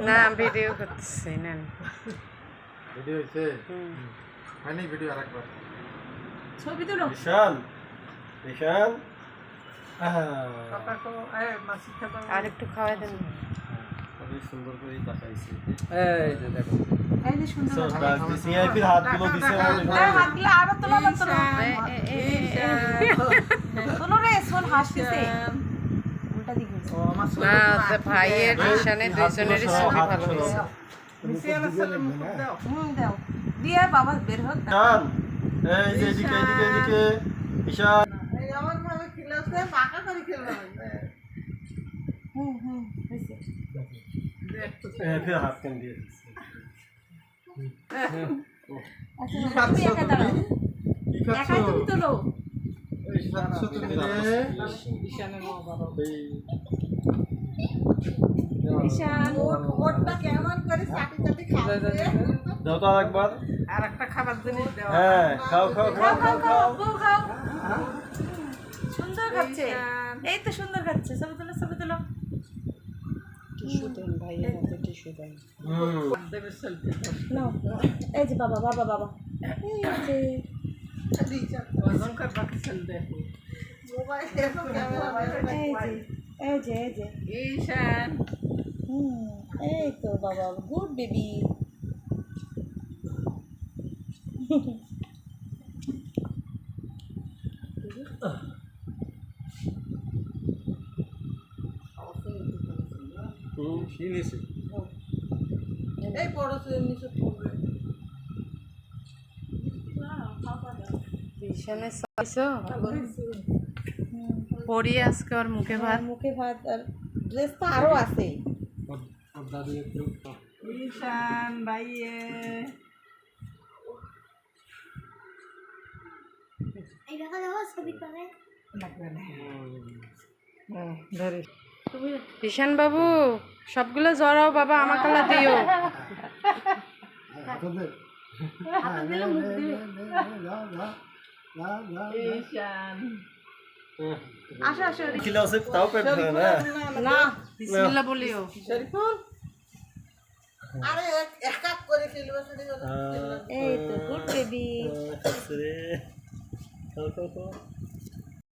না ভিডিও করতেছি না ভিডিও হইছে হয়নি ভিডিও আরেকবার ছবি তুলো ঈশান ঈশান আর একটু খাওয়াই দেন খুবই সুন্দর করে তাকাইছে এই যে দেখো এই যে সুন্দর সিআইপির হাতগুলো দিছে হাতগুলো আরো তোলো না তোলো তোলো রে সোল হাসতেছে উল্টা দিকে না তো ভাইয়ের ঈশানের দুইজনেরই ছবি ভালো হয়েছে দাও দিয়ে বাবা বের হোক ঈশান এই যে এদিকে এদিকে এদিকে ঈশান এমন ভাবে খেলাছে পাকা করে খেলবে হইছে ফির হাত কেন দিয়ে আচ্ছা তুমি একা দাঁড়াও একাই তুমি তোলো এই 700 মিলে ঈশান ওরটা কেমন করে চাটি চাটি খাচ্ছে দাও তো একবার আর একটা খাবার জিনিস দাও হ্যাঁ খাও খাও খাও খাও খাও খাও খাও সুন্দর খাচ্ছে এই তো সুন্দর খাচ্ছে ছবি তোলো টিস্যু দেন ভাইয়ের হাতে টিস্যু দেন নাও এই যে বাবা বাবা বাবা এই যে এই যে ঈশান এই তো বাবা গুড বেবি নিয়েছে এই পড়ছে নিচে পড়বে ঈশানের চাইছো পরি আজকে ওর মুখে ভাত আর ড্রেস তো আরো আছে দাদি একটু ঈশান ভাইয়ে এই দেখা যাও ছবি করে লাগবে না ধরে ঈশান বাবু সবগুলো জড়াও বাবা আমাকে দিও ঈশান আসো আসো খিলা আছে তাও পেট ভরে না না বিসমিল্লাহ বলিও শরীফুল আরে এক এক করে খেলবে শুধু এই তো গুড বেবি রে খাও খাও খাও